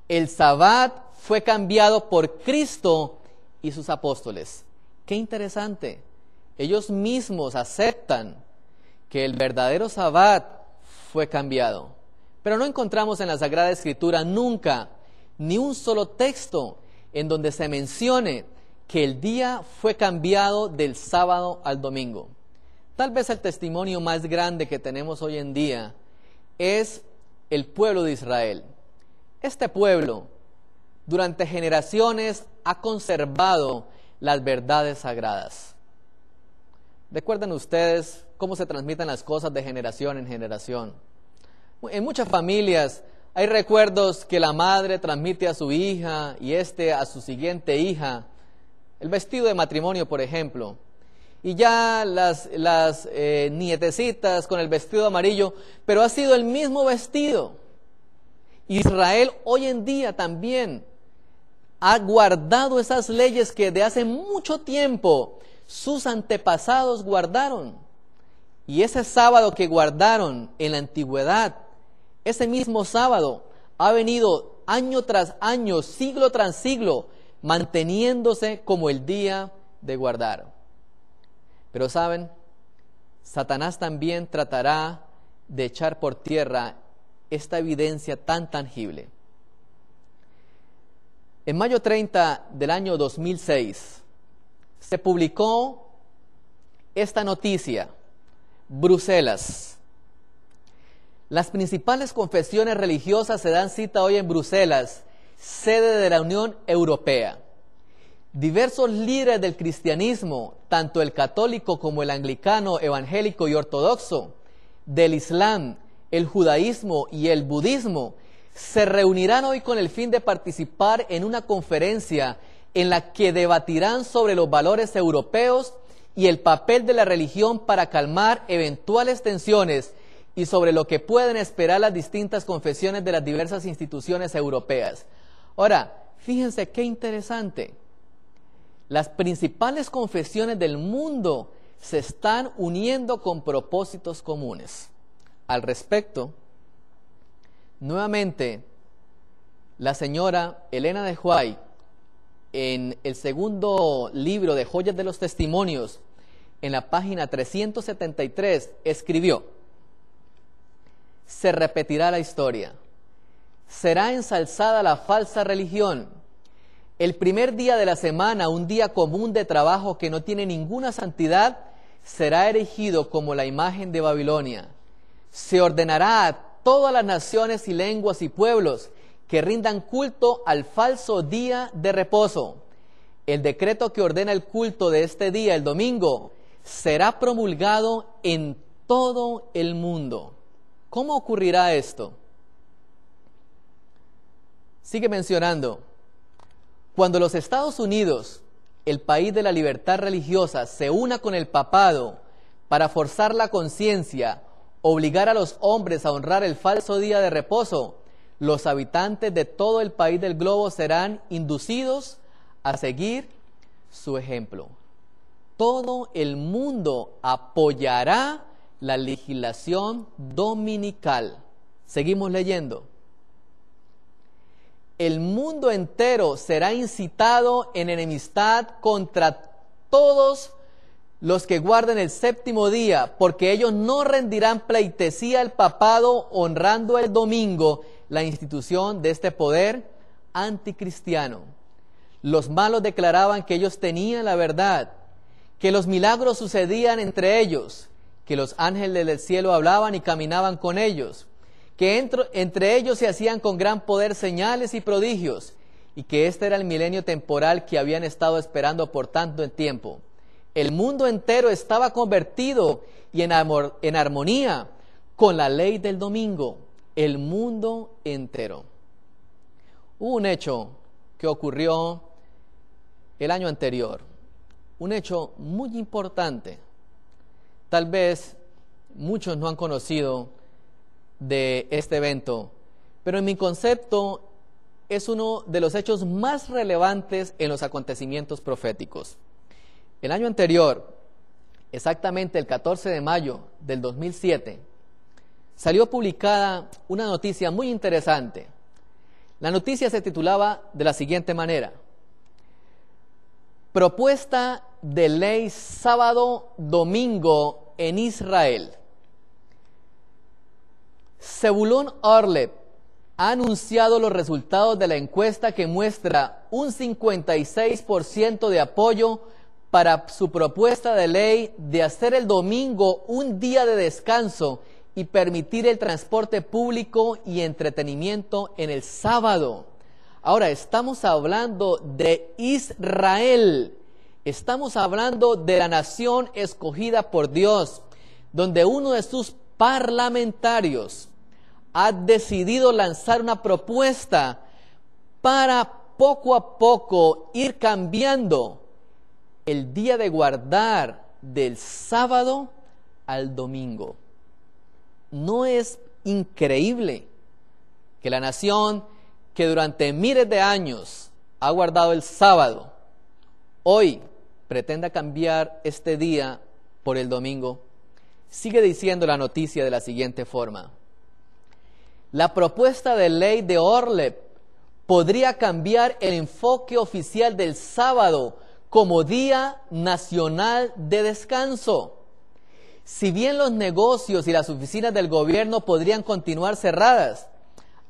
el sabbat fue cambiado por Cristo y sus apóstoles. Qué interesante. Ellos mismos aceptan que el verdadero sabbat fue cambiado. Pero no encontramos en la Sagrada Escritura nunca ni un solo texto en donde se mencione que el día fue cambiado del sábado al domingo. Tal vez el testimonio más grande que tenemos hoy en día es el pueblo de Israel. Este pueblo, durante generaciones, ha conservado las verdades sagradas. ¿Recuerdan ustedes cómo se transmiten las cosas de generación en generación? En muchas familias hay recuerdos que la madre transmite a su hija y a su siguiente hija. El vestido de matrimonio, por ejemplo. Y ya las nietecitas con el vestido amarillo, pero ha sido el mismo vestido. Israel hoy en día también ha guardado esas leyes que de hace mucho tiempo sus antepasados guardaron. Y ese sábado que guardaron en la antigüedad, ese mismo sábado ha venido año tras año, siglo tras siglo, manteniéndose como el día de guardar. Pero saben, Satanás también tratará de echar por tierra esta evidencia tan tangible. En mayo 30 del año 2006 se publicó esta noticia: Bruselas. Las principales confesiones religiosas se dan cita hoy en Bruselas, sede de la Unión Europea. Diversos líderes del cristianismo, tanto el católico como el anglicano, evangélico y ortodoxo, del islam, el judaísmo y el budismo, se reunirán hoy con el fin de participar en una conferencia en la que debatirán sobre los valores europeos y el papel de la religión para calmar eventuales tensiones y sobre lo que pueden esperar las distintas confesiones de las diversas instituciones europeas. Ahora, fíjense qué interesante. Las principales confesiones del mundo se están uniendo con propósitos comunes. Al respecto, nuevamente, la señora Elena de White, en el segundo libro de Joyas de los Testimonios, en la página 373, escribió: se repetirá la historia. Será ensalzada la falsa religión. El primer día de la semana, un día común de trabajo que no tiene ninguna santidad, será erigido como la imagen de Babilonia. Se ordenará a todas las naciones y lenguas y pueblos que rindan culto al falso día de reposo. El decreto que ordena el culto de este día, el domingo, será promulgado en todo el mundo. ¿Cómo ocurrirá esto? Sigue mencionando: cuando los Estados Unidos, el país de la libertad religiosa, se una con el papado para forzar la conciencia, obligar a los hombres a honrar el falso día de reposo, los habitantes de todo el país del globo serán inducidos a seguir su ejemplo. Todo el mundo apoyará la legislación dominical. Seguimos leyendo. El mundo entero será incitado en enemistad contra todos los que guarden el séptimo día, porque ellos no rendirán pleitesía al papado honrando el domingo, la institución de este poder anticristiano. Los malos declaraban que ellos tenían la verdad, que los milagros sucedían entre ellos, que los ángeles del cielo hablaban y caminaban con ellos, que entre ellos se hacían con gran poder señales y prodigios, y que este era el milenio temporal que habían estado esperando por tanto tiempo. el mundo entero estaba convertido y en armonía con la ley del domingo. El mundo entero. Hubo un hecho que ocurrió el año anterior, un hecho muy importante. Tal vez muchos no han conocido de este evento, pero en mi concepto es uno de los hechos más relevantes en los acontecimientos proféticos. El año anterior, exactamente el 14 de mayo del 2007, salió publicada una noticia muy interesante. La noticia se titulaba de la siguiente manera: Propuesta de ley sábado-domingo en Israel. Zebulón Orlev ha anunciado los resultados de la encuesta que muestra un 56% de apoyo para su propuesta de ley de hacer el domingo un día de descanso y permitir el transporte público y entretenimiento en el sábado. Ahora, estamos hablando de Israel, estamos hablando de la nación escogida por Dios, donde uno de sus parlamentarios ha decidido lanzar una propuesta para poco a poco ir cambiando el día de guardar del sábado al domingo. ¿No es increíble que la nación que durante miles de años ha guardado el sábado, hoy pretenda cambiar este día por el domingo? Sigue diciendo la noticia de la siguiente forma: la propuesta de ley de Orlev podría cambiar el enfoque oficial del sábado como Día Nacional de Descanso. Si bien los negocios y las oficinas del gobierno podrían continuar cerradas,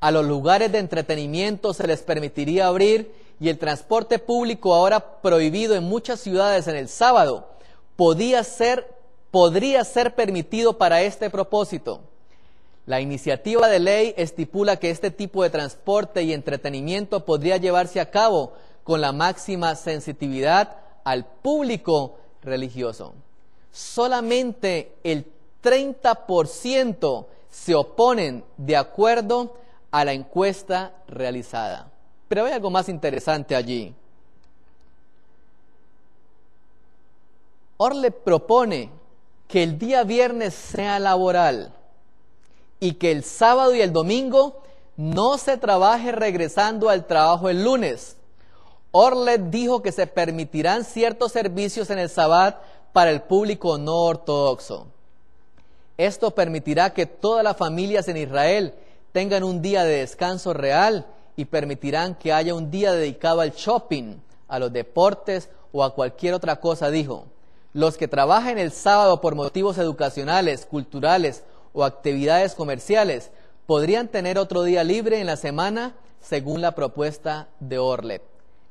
a los lugares de entretenimiento se les permitiría abrir y el transporte público, ahora prohibido en muchas ciudades en el sábado, podría ser permitido para este propósito. La iniciativa de ley estipula que este tipo de transporte y entretenimiento podría llevarse a cabo con la máxima sensitividad al público religioso. Solamente el 30% se oponen de acuerdo a la encuesta realizada. Pero hay algo más interesante allí. Orlev propone que el día viernes sea laboral y que el sábado y el domingo no se trabaje regresando al trabajo el lunes. Orlev dijo que se permitirán ciertos servicios en el Sabbat para el público no ortodoxo. Esto permitirá que todas las familias en Israel tengan un día de descanso real y permitirán que haya un día dedicado al shopping, a los deportes o a cualquier otra cosa, dijo. Los que trabajen el sábado por motivos educacionales, culturales o actividades comerciales podrían tener otro día libre en la semana según la propuesta de Orlev.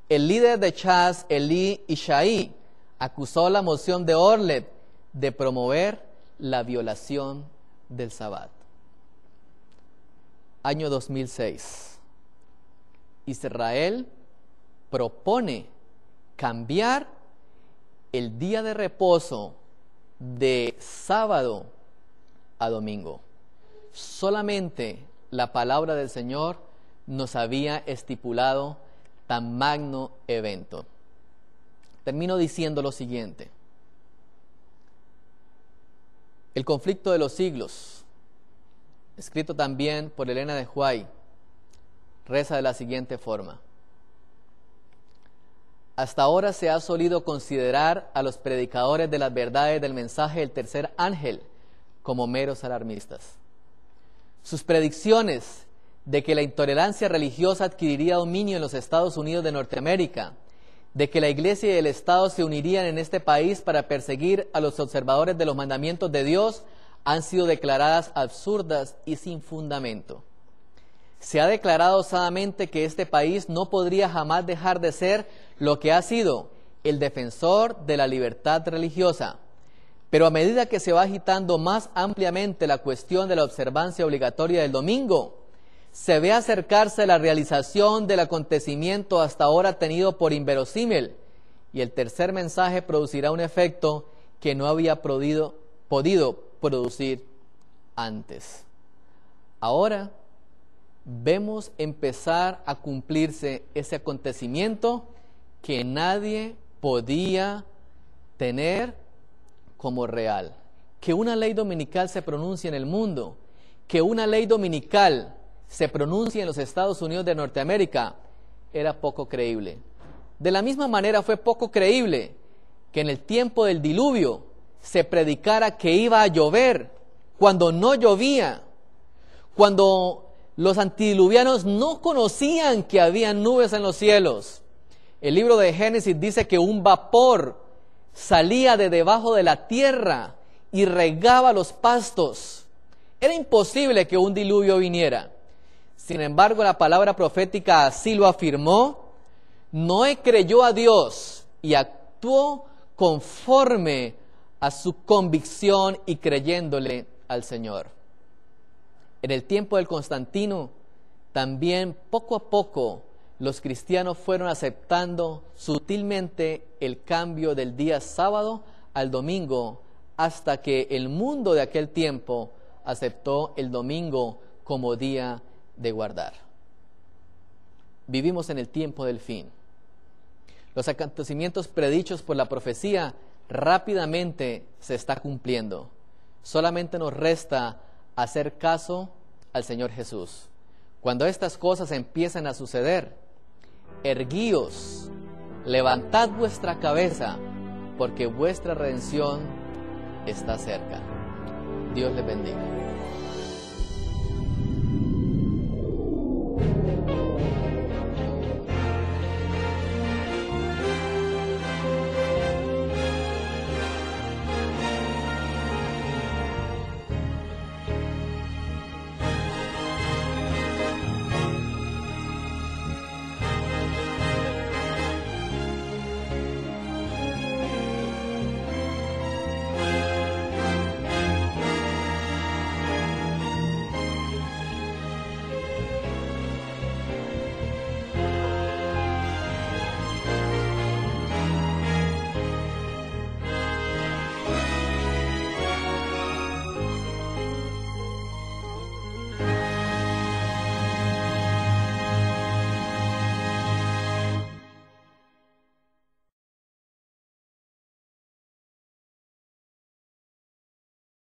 El líder de Chas, Eli Ishai, acusó la moción de Orlev de promover la violación del Sabbat. Año 2006. Israel propone cambiar el día de reposo de sábado a domingo. Solamente la palabra del Señor nos había estipulado tan magno evento. Termino diciendo lo siguiente: El conflicto de los siglos, escrito también por Elena de White, reza de la siguiente forma: hasta ahora se ha solido considerar a los predicadores de las verdades del mensaje del tercer ángel como meros alarmistas. Sus predicciones de que la intolerancia religiosa adquiriría dominio en los Estados Unidos de Norteamérica, de que la Iglesia y el Estado se unirían en este país para perseguir a los observadores de los mandamientos de Dios, han sido declaradas absurdas y sin fundamento. Se ha declarado osadamente que este país no podría jamás dejar de ser lo que ha sido, el defensor de la libertad religiosa. Pero a medida que se va agitando más ampliamente la cuestión de la observancia obligatoria del domingo, se ve acercarse la realización del acontecimiento hasta ahora tenido por inverosímil y el tercer mensaje producirá un efecto que no había podido producir antes. Ahora vemos empezar a cumplirse ese acontecimiento que nadie podía tener como real. Que una ley dominical se pronuncie en el mundo, que una ley dominical se pronuncie en los Estados Unidos de Norteamérica, era poco creíble. De la misma manera fue poco creíble que en el tiempo del diluvio se predicara que iba a llover cuando no llovía, cuando los antediluvianos no conocían que había nubes en los cielos. El libro de Génesis dice que un vapor salía de debajo de la tierra y regaba los pastos. Era imposible que un diluvio viniera. Sin embargo, la palabra profética así lo afirmó. Noé creyó a Dios y actuó conforme a su convicción y creyéndole al Señor. En el tiempo del Constantino, también poco a poco los cristianos fueron aceptando sutilmente el cambio del día sábado al domingo, hasta que el mundo de aquel tiempo aceptó el domingo como día de guardar. Vivimos en el tiempo del fin. Los acontecimientos predichos por la profecía rápidamente se está cumpliendo. Solamente nos resta hacer caso al Señor Jesús. Cuando estas cosas empiecen a suceder, erguíos, levantad vuestra cabeza, porque vuestra redención está cerca. Dios les bendiga.